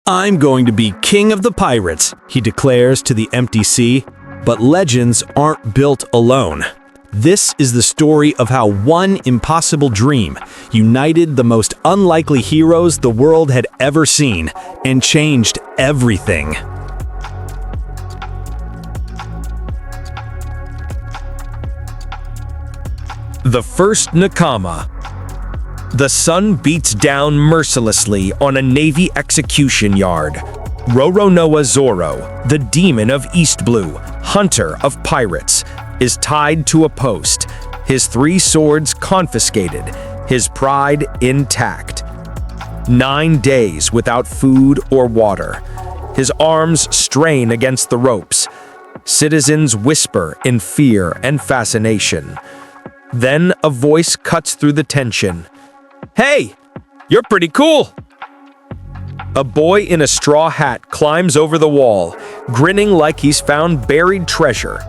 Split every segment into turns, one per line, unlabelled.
"I'm going to be king of the pirates," he declares to the empty sea. But legends aren't built alone. This is the story of how one impossible dream united the most unlikely heroes the world had ever seen and changed everything. The first Nakama. The sun beats down mercilessly on a navy execution yard. Roronoa Zoro, the demon of East Blue, hunter of pirates, is tied to a post, his 3 swords confiscated, his pride intact. 9 days without food or water. His arms strain against the ropes. Citizens whisper in fear and fascination. Then a voice cuts through the tension. "Hey, you're pretty cool!" A boy in a straw hat climbs over the wall, grinning like he's found buried treasure.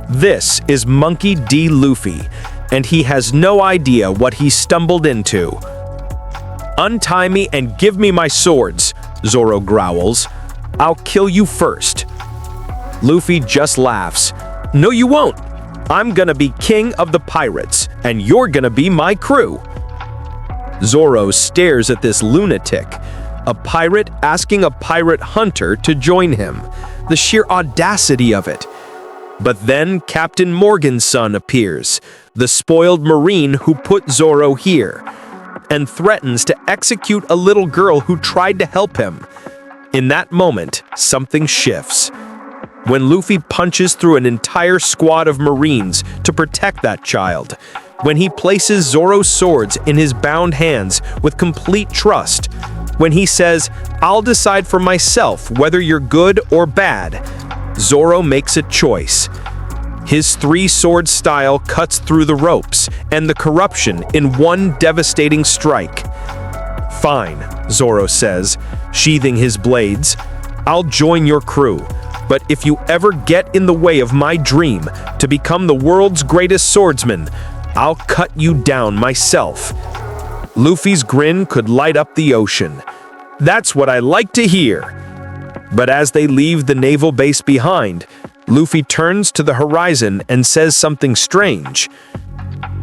This is Monkey D. Luffy, and he has no idea what he stumbled into. "Untie me and give me my swords," Zoro growls. "I'll kill you first." Luffy just laughs. "No, you won't. I'm gonna be king of the pirates, and you're gonna be my crew." Zoro stares at this lunatic. A pirate asking a pirate hunter to join him. The sheer audacity of it. But then Captain Morgan's son appears, the spoiled marine who put Zoro here, and threatens to execute a little girl who tried to help him. In that moment, something shifts. When Luffy punches through an entire squad of marines to protect that child. When he places Zoro's swords in his bound hands with complete trust. When he says, "I'll decide for myself whether you're good or bad," Zoro makes a choice. His 3-sword style cuts through the ropes and the corruption in one devastating strike. "Fine," Zoro says, sheathing his blades. "I'll join your crew, but if you ever get in the way of my dream to become the world's greatest swordsman, I'll cut you down myself." Luffy's grin could light up the ocean. "That's what I like to hear." But as they leave the naval base behind, Luffy turns to the horizon and says something strange.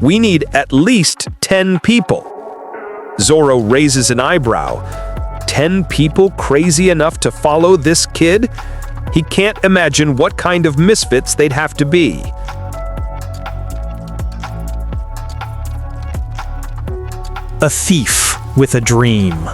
"We need at least 10 people." Zoro raises an eyebrow. 10 people crazy enough to follow this kid? He can't imagine what kind of misfits they'd have to be.
A thief with a dream.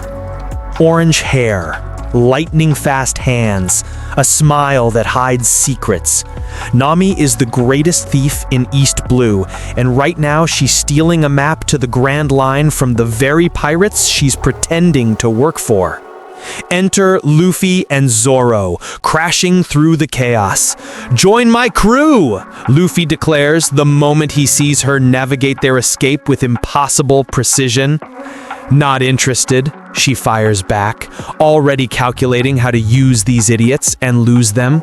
Orange hair, lightning-fast hands, a smile that hides secrets. Nami is the greatest thief in East Blue, and right now she's stealing a map to the Grand Line from the very pirates she's pretending to work for. Enter Luffy and Zoro, crashing through the chaos. "Join my crew!" Luffy declares the moment he sees her navigate their escape with impossible precision. "Not interested," she fires back, already calculating how to use these idiots and lose them.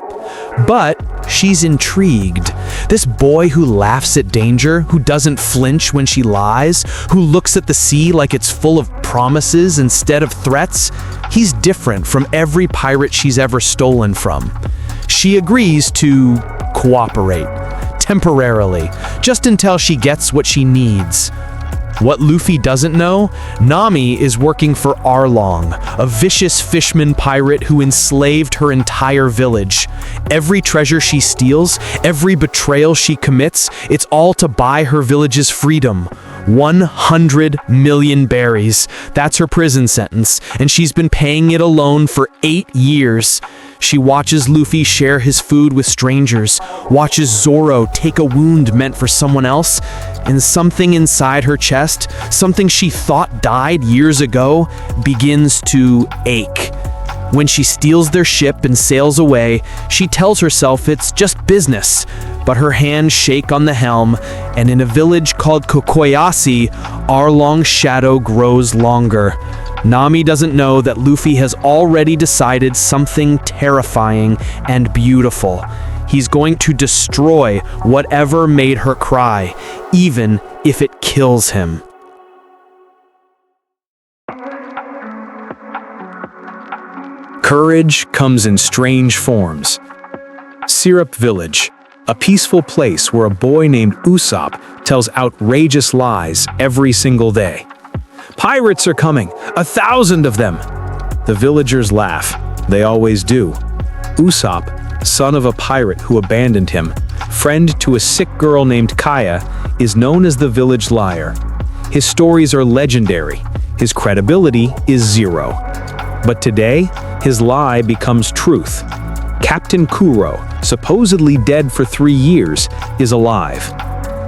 But she's intrigued. This boy who laughs at danger, who doesn't flinch when she lies, who looks at the sea like it's full of promises instead of threats, he's different from every pirate she's ever stolen from. She agrees to cooperate, temporarily, just until she gets what she needs. What Luffy doesn't know, Nami is working for Arlong, a vicious fisherman pirate who enslaved her entire village. Every treasure she steals, every betrayal she commits, it's all to buy her village's freedom. 100 million berries. That's her prison sentence, and she's been paying it alone for 8 years. She watches Luffy share his food with strangers, watches Zoro take a wound meant for someone else, and something inside her chest, something she thought died years ago, begins to ache. When she steals their ship and sails away, she tells herself it's just business, but her hands shake on the helm, and in a village called Kokoyasi, Arlong's shadow grows longer. Nami doesn't know that Luffy has already decided something terrifying and beautiful. He's going to destroy whatever made her cry, even if it kills him. Courage comes in strange forms. Syrup Village, a peaceful place where a boy named Usopp tells outrageous lies every single day. Pirates are coming, 1,000 of them. The villagers laugh. They always do. Usopp, son of a pirate who abandoned him, friend to a sick girl named Kaya, is known as the village liar. His stories are legendary. His credibility is zero. But today, his lie becomes truth. Captain Kuro, supposedly dead for 3 years, is alive.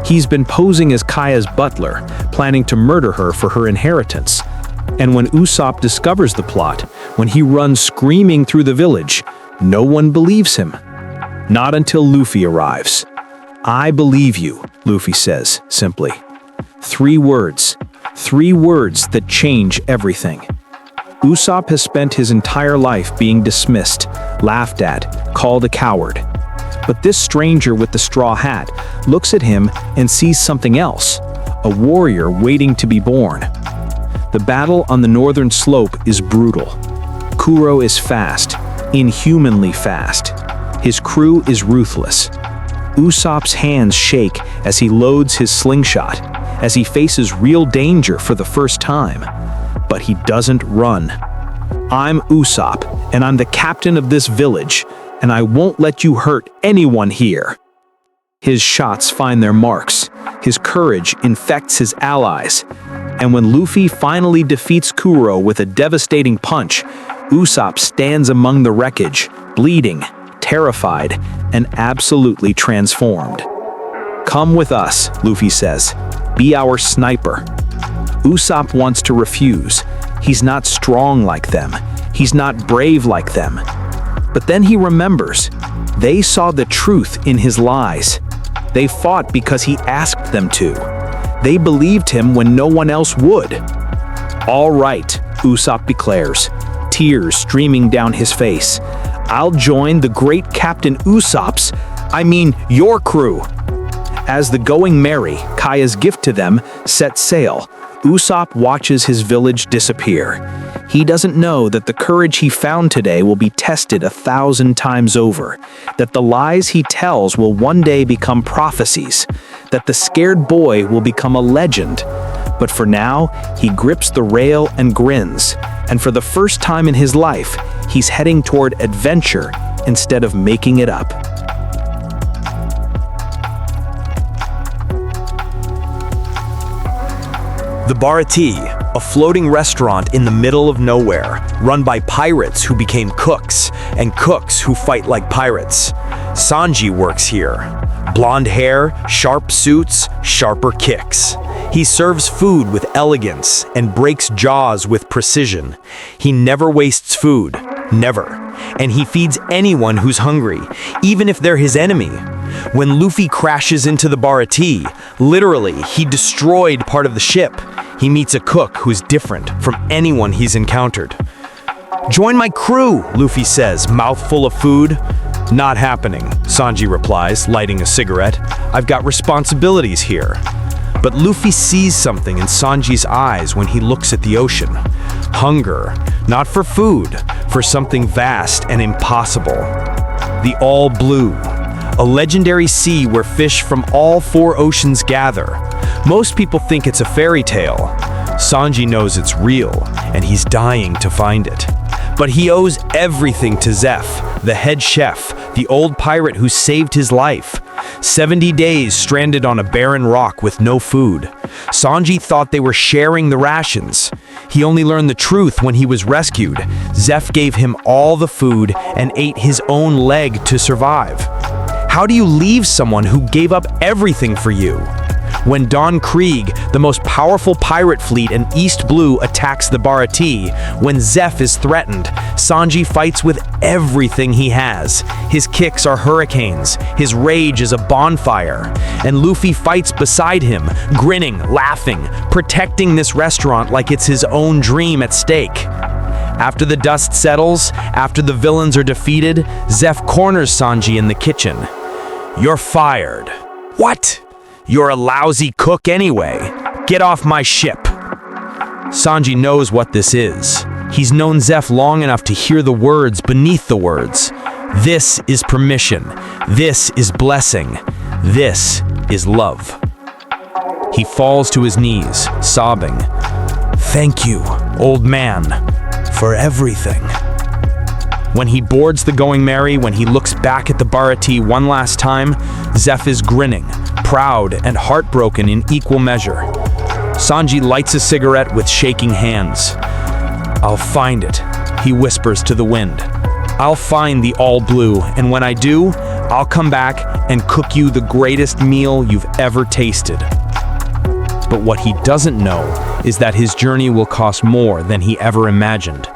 He's been posing as Kaya's butler, planning to murder her for her inheritance. And when Usopp discovers the plot, when he runs screaming through the village, no one believes him. Not until Luffy arrives. "I believe you," Luffy says, simply. 3 words. 3 words that change everything. Usopp has spent his entire life being dismissed, laughed at, called a coward. But this stranger with the straw hat looks at him and sees something else, a warrior waiting to be born. The battle on the northern slope is brutal. Kuro is fast, inhumanly fast. His crew is ruthless. Usopp's hands shake as he loads his slingshot, as he faces real danger for the first time. But he doesn't run. "I'm Usopp, and I'm the captain of this village, and I won't let you hurt anyone here." His shots find their marks. His courage infects his allies. And when Luffy finally defeats Kuro with a devastating punch, Usopp stands among the wreckage, bleeding, terrified, and absolutely transformed. "Come with us," Luffy says. "Be our sniper." Usopp wants to refuse. He's not strong like them. He's not brave like them. But then he remembers. They saw the truth in his lies. They fought because he asked them to. They believed him when no one else would. "All right," Usopp declares, tears streaming down his face. "I'll join the great Captain Usopp's, your crew." As the Going Merry, Kaya's gift to them, set sail, Usopp watches his village disappear. He doesn't know that the courage he found today will be tested 1,000 times over, that the lies he tells will one day become prophecies, that the scared boy will become a legend. But for now, he grips the rail and grins, and for the first time in his life, he's heading toward adventure instead of making it up.
The Barati, a floating restaurant in the middle of nowhere, run by pirates who became cooks, and cooks who fight like pirates. Sanji works here. Blonde hair, sharp suits, sharper kicks. He serves food with elegance and breaks jaws with precision. He never wastes food, never. And he feeds anyone who's hungry, even if they're his enemy. When Luffy crashes into the Barati, literally, he destroyed part of the ship. He meets a cook who's different from anyone he's encountered. "Join my crew," Luffy says, mouthful of food. "Not happening," Sanji replies, lighting a cigarette. "I've got responsibilities here." But Luffy sees something in Sanji's eyes when he looks at the ocean. Hunger, not for food, for something vast and impossible. The All Blue, a legendary sea where fish from all 4 oceans gather. Most people think it's a fairy tale. Sanji knows it's real, and he's dying to find it. But he owes everything to Zeph, the head chef, the old pirate who saved his life. 70 days stranded on a barren rock with no food. Sanji thought they were sharing the rations. He only learned the truth when he was rescued. Zeph gave him all the food and ate his own leg to survive. How do you leave someone who gave up everything for you? When Don Krieg, the most powerful pirate fleet in East Blue, attacks the Barati, when Zeph is threatened, Sanji fights with everything he has. His kicks are hurricanes, his rage is a bonfire, and Luffy fights beside him, grinning, laughing, protecting this restaurant like it's his own dream at stake. After the dust settles, after the villains are defeated, Zeph corners Sanji in the kitchen. "You're fired." "What? You're a lousy cook anyway. Get off my ship." Sanji knows what this is.
He's known Zeph long enough to hear the words beneath the words. This is permission. This is blessing. This is love. He falls to his knees, sobbing. Thank you, old man, for everything. When he boards the Going Merry, when he looks back at the Barati one last time, Zeph is grinning, proud and heartbroken in equal measure. Sanji lights a cigarette with shaking hands. I'll find it, he whispers to the wind. I'll find the all blue, and when I do, I'll come back and cook you the greatest meal you've ever tasted. But what he doesn't know is that his journey will cost more than he ever imagined.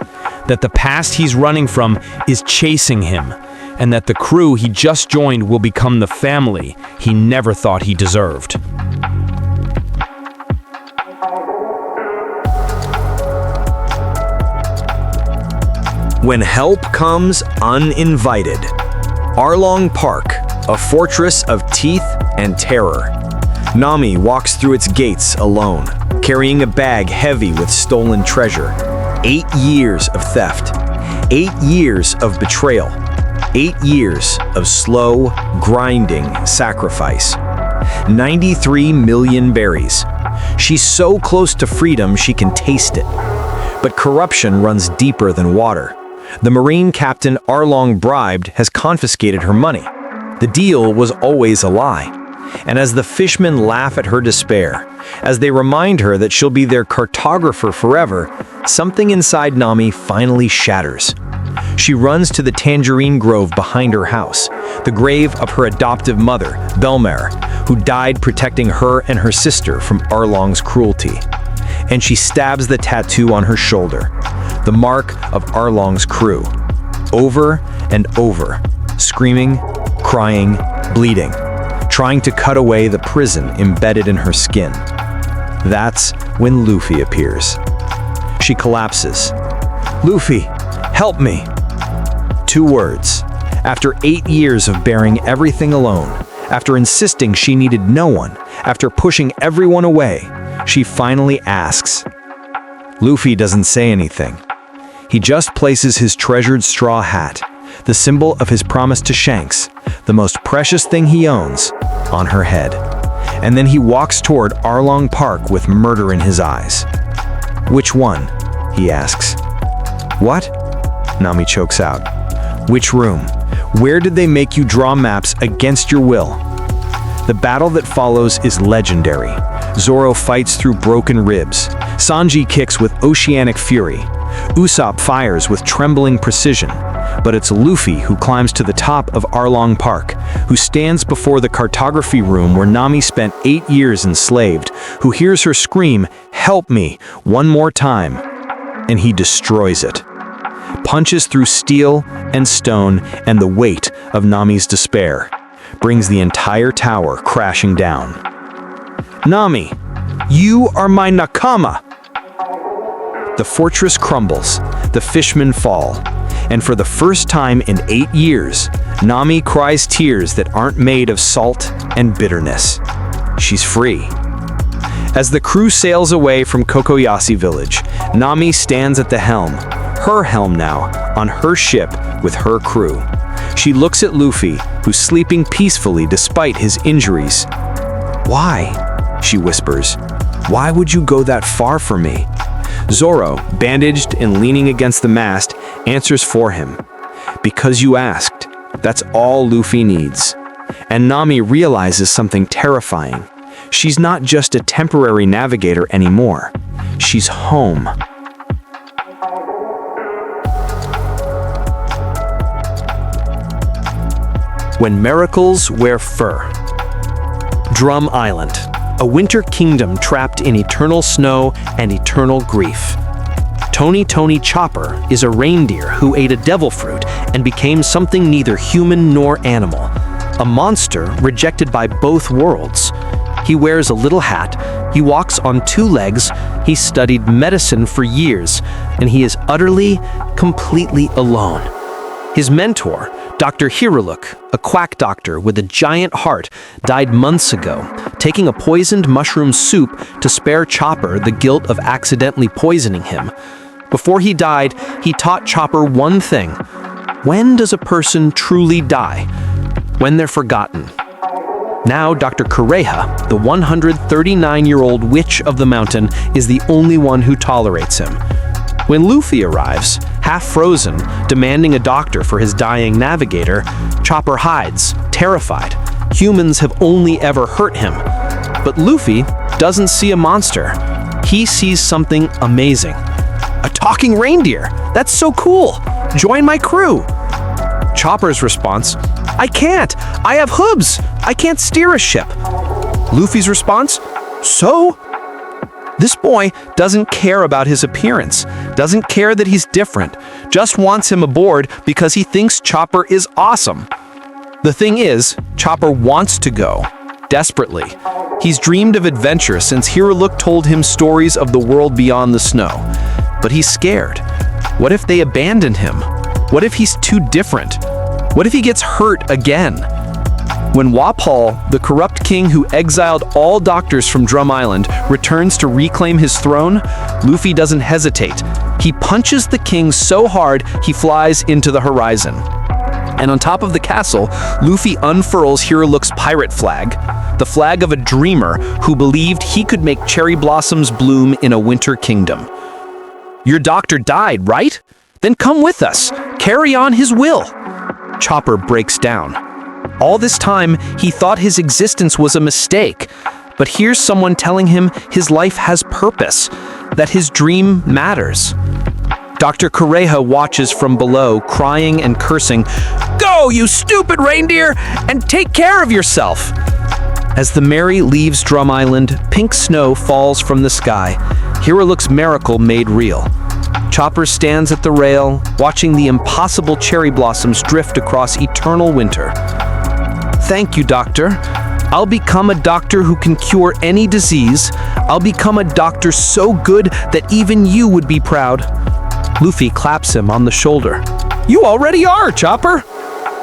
That the past he's running from is chasing him, and that the crew he just joined will become the family he never thought he deserved.
When help comes uninvited. Arlong Park, a fortress of teeth and terror. Nami walks through its gates alone, carrying a bag heavy with stolen treasure. 8 years of theft. 8 years of betrayal. 8 years of slow, grinding sacrifice. 93 million berries. She's so close to freedom she can taste it. But corruption runs deeper than water. The Marine captain Arlong bribed has confiscated her money. The deal was always a lie. And as the fishmen laugh at her despair, as they remind her that she'll be their cartographer forever, something inside Nami finally shatters. She runs to the tangerine grove behind her house, the grave of her adoptive mother, Belmer, who died protecting her and her sister from Arlong's cruelty. And she stabs the tattoo on her shoulder, the mark of Arlong's crew, over and over, screaming, crying, bleeding, trying to cut away the prison embedded in her skin. That's when Luffy appears. She collapses. Luffy, help me! 2 words. After 8 years of bearing everything alone, after insisting she needed no one, after pushing everyone away, she finally asks. Luffy doesn't say anything. He just places his treasured straw hat, the symbol of his promise to Shanks, the most precious thing he owns, on her head. And then he walks toward Arlong Park with murder in his eyes. Which one? He asks. What? Nami chokes out. Which room? Where did they make you draw maps against your will? The battle that follows is legendary. Zoro fights through broken ribs. Sanji kicks with oceanic fury. Usopp fires with trembling precision. But it's Luffy who climbs to the top of Arlong Park, who stands before the cartography room where Nami spent 8 years enslaved, who hears her scream, "Help me," one more time, and he destroys it. Punches through steel and stone and the weight of Nami's despair, brings the entire tower crashing down. Nami, you are my Nakama! The fortress crumbles, the fishmen fall, and for the first time in 8 years, Nami cries tears that aren't made of salt and bitterness. She's free. As the crew sails away from Kokoyasi village, Nami stands at the helm, her helm now, on her ship with her crew. She looks at Luffy, who's sleeping peacefully despite his injuries. Why? She whispers. Why would you go that far for me? Zoro, bandaged and leaning against the mast, answers for him. Because you asked. That's all Luffy needs. And Nami realizes something terrifying. She's not just a temporary navigator anymore. She's home. When miracles wear fur. Drum Island, a winter kingdom trapped in eternal snow and eternal grief. Tony Chopper is a reindeer who ate a devil fruit and became something neither human nor animal, a monster rejected by both worlds. He wears a little hat, he walks on 2 legs, he studied medicine for years, and he is utterly, completely alone. His mentor, Dr. Hiruluk, a quack doctor with a giant heart, died months ago, taking a poisoned mushroom soup to spare Chopper the guilt of accidentally poisoning him.
Before he died, he taught Chopper one thing. When does a person truly die? When they're forgotten. Now, Dr. Kureha, the 139-year-old witch of the mountain, is the only one who tolerates him. When Luffy arrives, half frozen, demanding a doctor for his dying navigator, Chopper hides, terrified. Humans have only ever hurt him. But Luffy doesn't see a monster. He sees something amazing. A talking reindeer! That's so cool! Join my crew! Chopper's response, I can't! I have hooves! I can't steer a ship! Luffy's response, so? This boy doesn't care about his appearance, doesn't care that he's different, just wants him aboard because he thinks Chopper is awesome. The thing is, Chopper wants to go, desperately. He's dreamed of adventure since Hiruluk told him stories of the world beyond the snow. But he's scared. What if they abandon him? What if he's too different? What if he gets hurt again? When Wapol, the corrupt king who exiled all doctors from Drum Island, returns to reclaim his throne, Luffy doesn't hesitate. He punches the king so hard he flies into the horizon. And on top of the castle, Luffy unfurls Hiruluk's pirate flag, the flag of a dreamer who believed he could make cherry blossoms bloom in a winter kingdom. Your doctor died, right? Then come with us. Carry on his will. Chopper breaks down. All this time, he thought his existence was a mistake. But here's someone telling him his life has purpose, that his dream matters. Dr. Kureha watches from below, crying and cursing, Go, you stupid reindeer, and take care of yourself! As the Mary leaves Drum Island, pink snow falls from the sky, Hiruluk's miracle made real. Chopper stands at the rail, watching the impossible cherry blossoms drift across eternal winter. Thank you, Doctor. I'll become a doctor who can cure any disease. I'll become a doctor so good that even you would be proud. Luffy claps him on the shoulder. You already are, Chopper!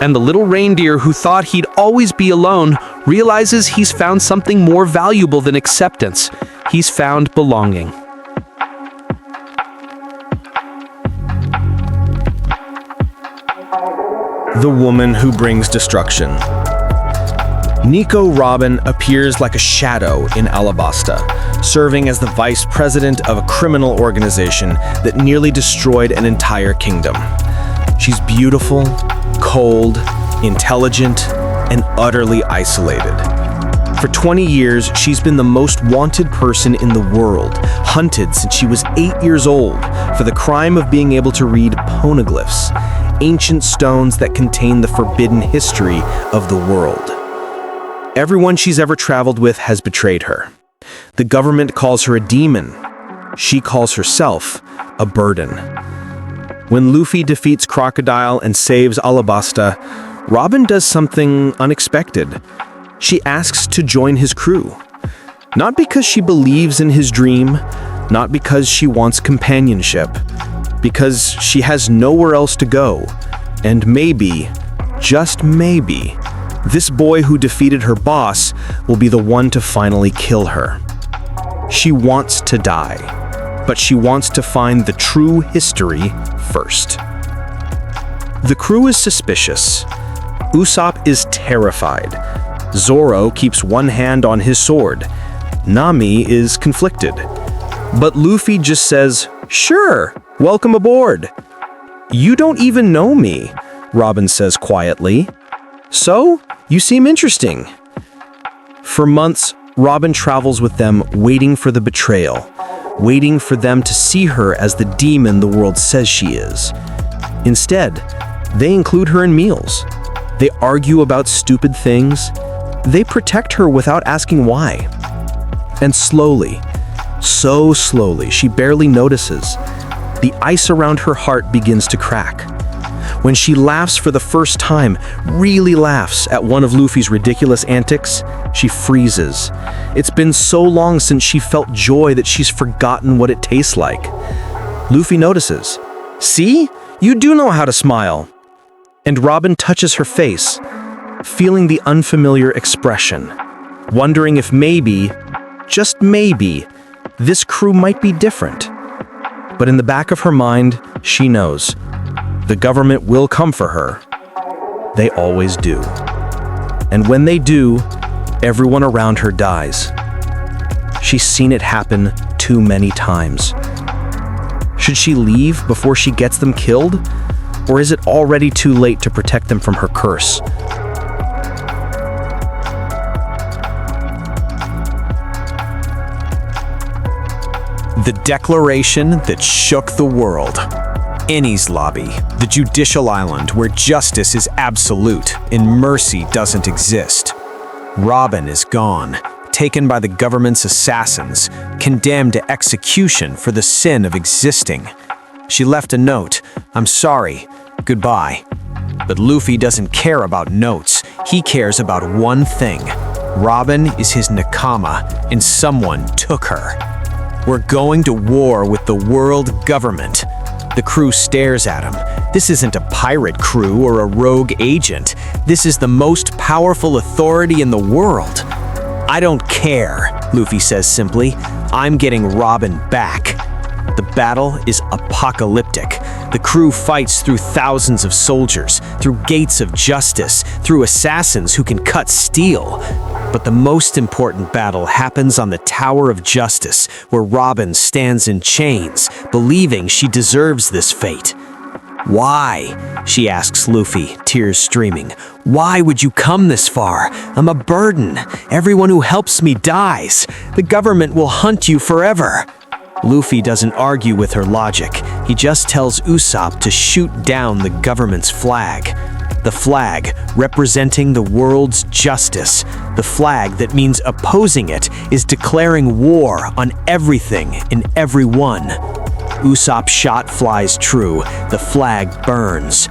And the little reindeer who thought he'd always be alone realizes he's found something more valuable than acceptance. He's found belonging.
The woman who brings destruction. Nico Robin appears like a shadow in Alabasta, serving as the vice president of a criminal organization that nearly destroyed an entire kingdom. She's beautiful, cold, intelligent, and utterly isolated. For 20 years, she's been the most wanted person in the world, hunted since she was 8 years old for the crime of being able to read poneglyphs, ancient stones that contain the forbidden history of the world. Everyone she's ever traveled with has betrayed her. The government calls her a demon. She calls herself a burden. When Luffy defeats Crocodile and saves Alabasta, Robin does something unexpected. She asks to join his crew. Not because she believes in his dream, not because she wants companionship, because she has nowhere else to go. And maybe, just maybe, this boy who defeated her boss will be the one to finally kill her. She wants to die, but she wants to find the true history first. The crew is suspicious. Usopp is terrified. Zoro keeps one hand on his sword. Nami is conflicted. But Luffy just says, "Sure, welcome aboard." "You don't even know me," Robin says quietly. "So, you seem interesting." For months, Robin travels with them, waiting for the betrayal, waiting for them to see her as the demon the world says she is. Instead, they include her in meals. They argue about stupid things. They protect her without asking why. And slowly, so slowly, she barely notices, the ice around her heart begins to crack. When she laughs for the first time, really laughs at one of Luffy's ridiculous antics, she freezes. It's been so long since she felt joy that she's forgotten what it tastes like. Luffy notices. "See? You do know how to smile." And Robin touches her face, feeling the unfamiliar expression, wondering if maybe, just maybe, this crew might be different.
But in the back of her mind, she knows the government will come for her. They always do. And when they do, everyone around her dies. She's seen it happen too many times. Should she leave before she gets them killed? Or is it already too late to protect them from her curse?
The declaration that shook the world. Enies Lobby, the judicial island where justice is absolute and mercy doesn't exist. Robin is gone, taken by the government's assassins, condemned to execution for the sin of existing. She left a note, "I'm sorry, goodbye." But Luffy doesn't care about notes. He cares about one thing. Robin is his Nakama, and someone took her. "We're going to war with the world government." The crew stares at him. This isn't a pirate crew or a rogue agent. This is the most powerful authority in the world. "I don't care," Luffy says simply. "I'm getting Robin back." The battle is apocalyptic. The crew fights through thousands of soldiers, through gates of justice, through assassins who can cut steel. But the most important battle happens on the Tower of Justice, where Robin stands in chains, believing she deserves this fate. "Why?" she asks Luffy, tears streaming. "Why would you come this far? I'm a burden. Everyone who helps me dies. The government will hunt you forever." Luffy doesn't argue with her logic. He just tells Usopp to shoot down the government's flag. The flag representing the world's justice. The flag that means opposing it is declaring war on everything and everyone. Usopp's shot flies true. The flag burns.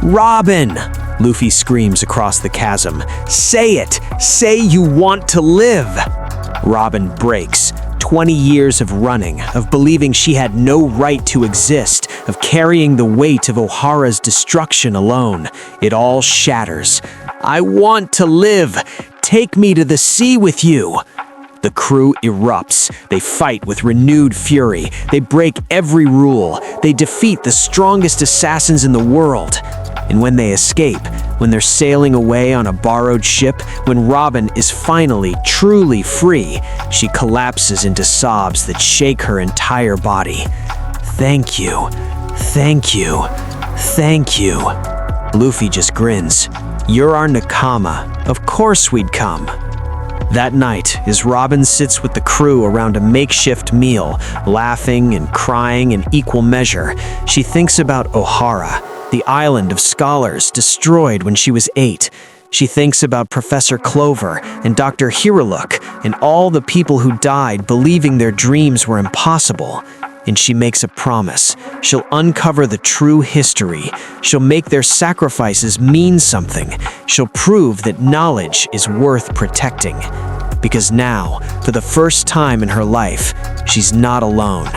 "Robin!" Luffy screams across the chasm. "Say it! Say you want to live!" Robin breaks. 20 years of running, of believing she had no right to exist, of carrying the weight of Ohara's destruction alone. It all shatters. "I want to live! Take me to the sea with you!" The crew erupts. They fight with renewed fury. They break every rule. They defeat the strongest assassins in the world. And when they escape, when they're sailing away on a borrowed ship, when Robin is finally, truly free, she collapses into sobs that shake her entire body. "Thank you, thank you, thank you." Luffy just grins. "You're our Nakama. Of course we'd come." That night, as Robin sits with the crew around a makeshift meal, laughing and crying in equal measure, she thinks about Ohara, the island of scholars destroyed when she was 8. She thinks about Professor Clover and Dr. Hiruluk and all the people who died believing their dreams were impossible. And she makes a promise. She'll uncover the true history. She'll make their sacrifices mean something. She'll prove that knowledge is worth protecting. Because now, for the first time in her life, she's not alone.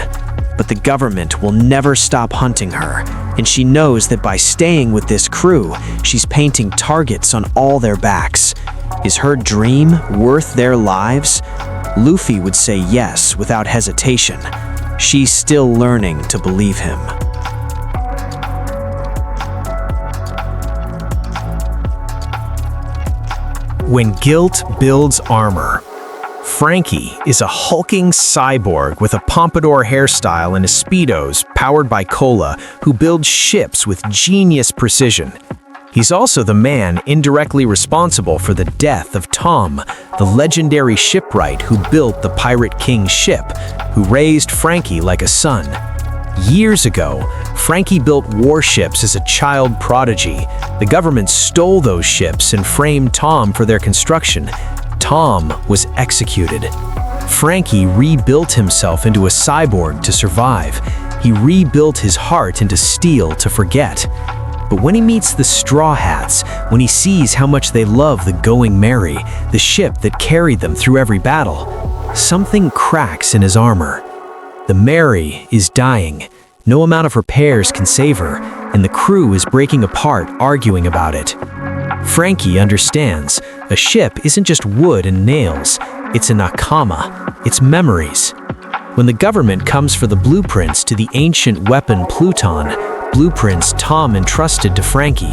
But the government will never stop hunting her, and she knows that by staying with this crew, she's painting targets on all their backs. Is her dream worth their lives? Luffy would say yes without hesitation. She's still learning to believe him.
When guilt builds armor. Franky is a hulking cyborg with a pompadour hairstyle and a Speedos powered by cola who builds ships with genius precision. He's also the man indirectly responsible for the death of Tom, the legendary shipwright who built the Pirate King's ship, who raised Franky like a son. Years ago, Franky built warships as a child prodigy. The government stole those ships and framed Tom for their construction. Tom was executed. Franky rebuilt himself into a cyborg to survive. He rebuilt his heart into steel to forget. But when he meets the Straw Hats, when he sees how much they love the Going Merry, the ship that carried them through every battle, something cracks in his armor. The Mary is dying. No amount of repairs can save her, and the crew is breaking apart arguing about it. Franky understands. A ship isn't just wood and nails. It's a Nakama. It's memories.
When the government comes for the blueprints to the ancient weapon Pluton, blueprints Tom entrusted to Franky,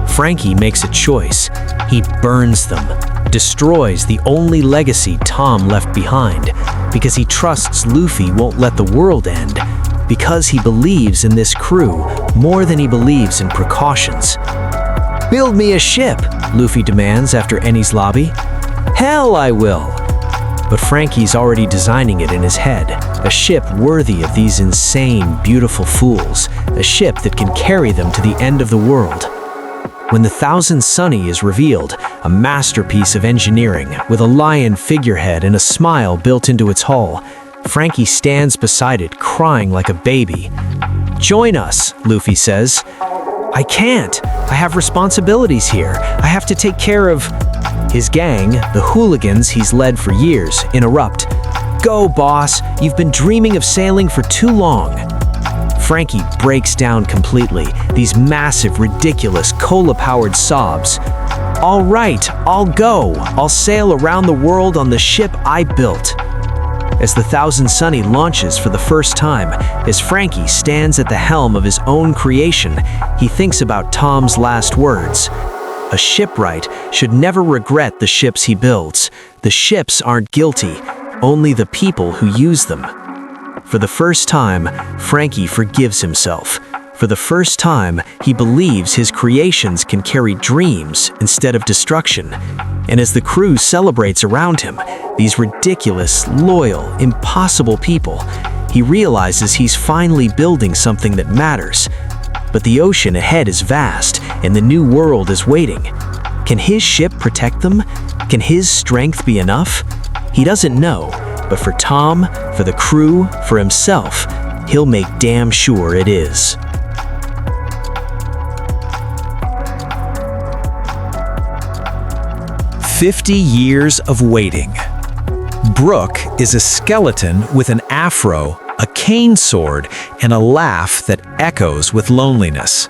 Franky makes a choice. He burns them, destroys the only legacy Tom left behind, because he trusts Luffy won't let the world end, because he believes in this crew more than he believes in precautions. "Build me a ship," Luffy demands after Enies' lobby. "Hell, I will." But Franky's already designing it in his head, a ship worthy of these insane, beautiful fools, a ship that can carry them to the end of the world. When the Thousand Sunny is revealed, a masterpiece of engineering with a lion figurehead and a smile built into its hull, Franky stands beside it crying like a baby. "Join us," Luffy says. "I can't. I have responsibilities here. I have to take care of..." His gang, the hooligans he's led for years, interrupt. "Go, boss. You've been dreaming of sailing for too long." Franky breaks down completely, these massive, ridiculous, cola-powered sobs. "All right, I'll go. I'll sail around the world on the ship I built." As the Thousand Sunny launches for the first time, as Franky stands at the helm of his own creation, he thinks about Tom's last words. A shipwright should never regret the ships he builds. The ships aren't guilty, only the people who use them. For the first time, Franky forgives himself. For the first time, he believes his creations can carry dreams instead of destruction. And as the crew celebrates around him, these ridiculous, loyal, impossible people, he realizes he's finally building something that matters. But the ocean ahead is vast, and the new world is waiting. Can his ship protect them? Can his strength be enough? He doesn't know, but for Tom, for the crew, for himself, he'll make damn sure it is.
"50 years of waiting." Brook is a skeleton with an afro, a cane sword, and a laugh that echoes with loneliness.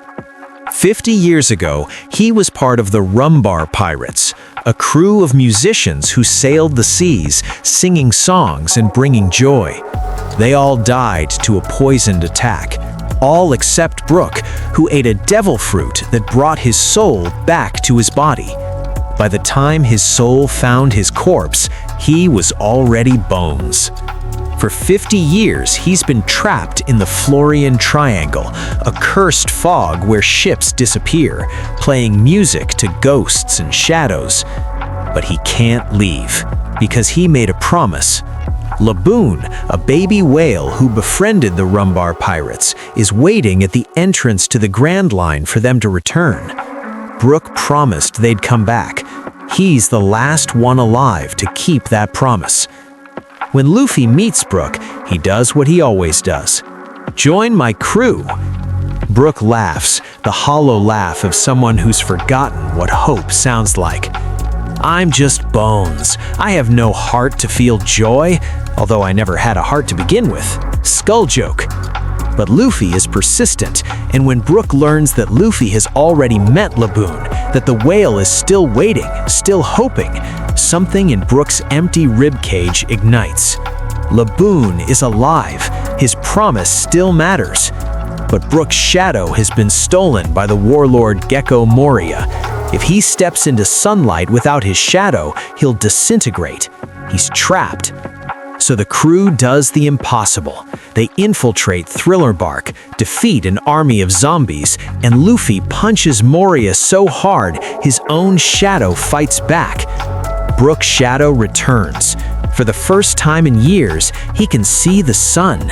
50 years ago, he was part of the Rumbar Pirates, a crew of musicians who sailed the seas, singing songs and bringing joy. They all died to a poisoned attack, all except Brook, who ate a devil fruit that brought his soul back to his body. By the time his soul found his corpse, he was already bones. For 50 years, he's been trapped in the Florian Triangle, a cursed fog where ships disappear, playing music to ghosts and shadows. But he can't leave, because he made a promise. Laboon, a baby whale who befriended the Rumbar Pirates, is waiting at the entrance to the Grand Line for them to return. Brook promised they'd come back. He's the last one alive to keep that promise. When Luffy meets Brook, he does what he always does. "Join my crew." Brook laughs, the hollow laugh of someone who's forgotten what hope sounds like. "I'm just bones. I have no heart to feel joy, although I never had a heart to begin with." Skull joke. But Luffy is persistent, and when Brook learns that Luffy has already met Laboon, that the whale is still waiting, still hoping, something in Brook's empty ribcage ignites. Laboon is alive. His promise still matters. But Brook's shadow has been stolen by the warlord Gecko Moria. If he steps into sunlight without his shadow, he'll disintegrate. He's trapped. So the crew does the impossible. They infiltrate Thriller Bark, defeat an army of zombies, and Luffy punches Moria so hard his own shadow fights back. Brook's shadow returns. For the first time in years, he can see the sun.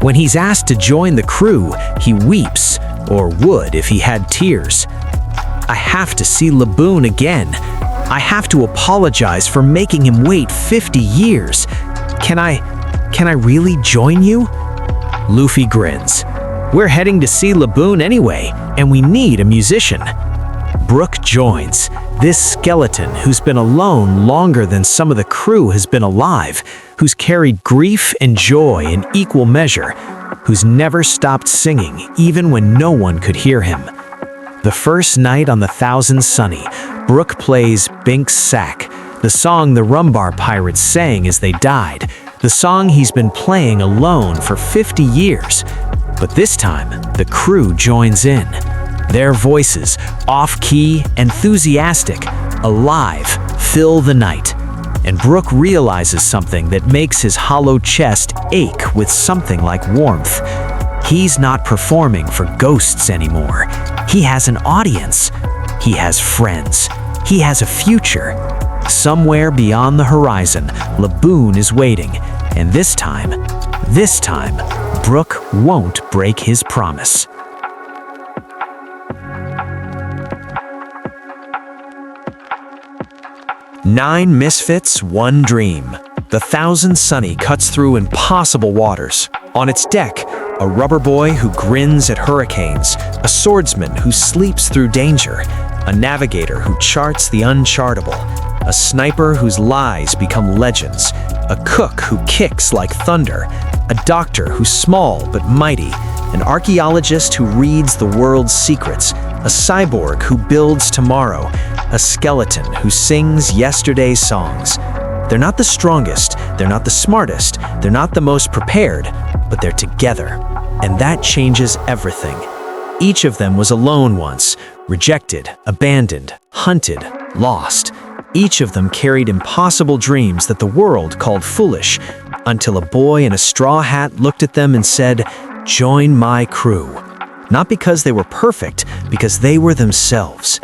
When he's asked to join the crew, he weeps, or would if he had tears. "I have to see Laboon again. I have to apologize for making him wait 50 years. Can I really join you?" Luffy grins. "We're heading to see Laboon anyway, and we need a musician." Brook joins. This skeleton who's been alone longer than some of the crew has been alive, who's carried grief and joy in equal measure, who's never stopped singing even when no one could hear him. The first night on the Thousand Sunny, Brook plays Bink's Sack, the song the Rumbar Pirates sang as they died,
the song he's been playing alone for 50 years. But this time, the crew joins in. Their voices, off-key, enthusiastic, alive, fill the night. And Brook realizes something that makes his hollow chest ache with something like warmth. He's not performing for ghosts anymore. He has an audience. He has friends. He has a future. Somewhere beyond the horizon, Laboon is waiting. And this time, Brook won't break his promise.
Nine misfits, one dream. The Thousand Sunny cuts through impossible waters. On its deck, a rubber boy who grins at hurricanes, a swordsman who sleeps through danger, a navigator who charts the unchartable, a sniper whose lies become legends, a cook who kicks like thunder, a doctor who's small but mighty, an archaeologist who reads the world's secrets, a cyborg who builds tomorrow, a skeleton who sings yesterday's songs. They're not the strongest, they're not the smartest, they're not the most prepared, but they're together. And that changes everything. Each of them was alone once, rejected, abandoned, hunted, lost. Each of them carried impossible dreams that the world called foolish, until a boy in a straw hat looked at them and said, "Join my crew." Not because they were perfect, because they were themselves.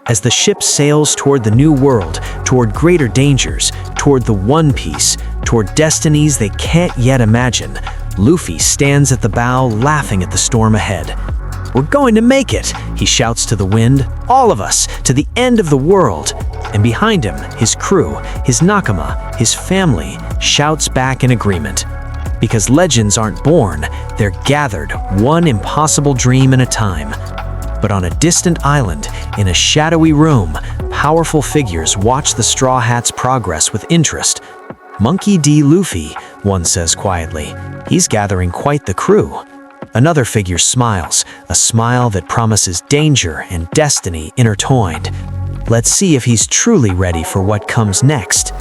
As the ship sails toward the new world, toward greater dangers, toward the One Piece, toward destinies they can't yet imagine, Luffy stands at the bow laughing at the storm ahead. "We're going to make it," he shouts to the wind, "all of us, to the end of the world." And behind him, his crew, his Nakama, his family, shouts back in agreement. Because legends aren't born, they're gathered, one impossible dream at a time. But on a distant island, in a shadowy room, powerful figures watch the Straw Hats' progress with interest. "Monkey D. Luffy," one says quietly. "He's gathering quite the crew." Another figure smiles, a smile that promises danger and destiny intertwined. Let's see if he's truly ready for what comes next.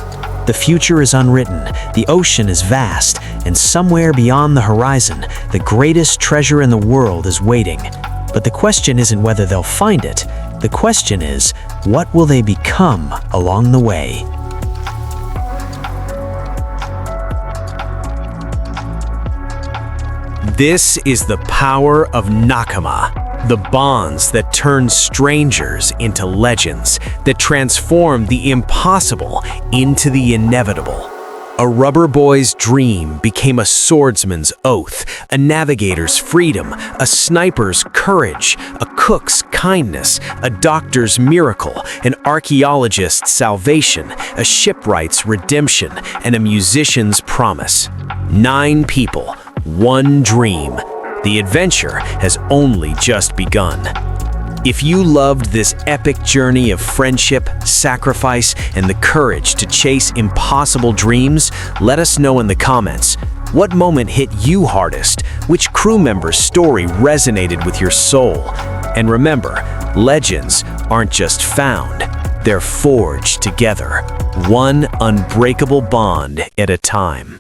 The future is unwritten, the ocean is vast, and somewhere beyond the horizon, the greatest treasure in the world is waiting. But the question isn't whether they'll find it. The question is, what will they become along the way?
This is the power of Nakama, the bonds that turn strangers into legends, that transform the impossible into the inevitable. A rubber boy's dream became a swordsman's oath, a navigator's freedom, a sniper's courage, a cook's kindness, a doctor's miracle, an archaeologist's salvation, a shipwright's redemption, and a musician's promise. 9 people, 1 dream. The adventure has only just begun. If you loved this epic journey of friendship, sacrifice, and the courage to chase impossible dreams, let us know in the comments. What moment hit you hardest? Which crew member's story resonated with your soul? And remember, legends aren't just found, they're forged together, one unbreakable bond at a time.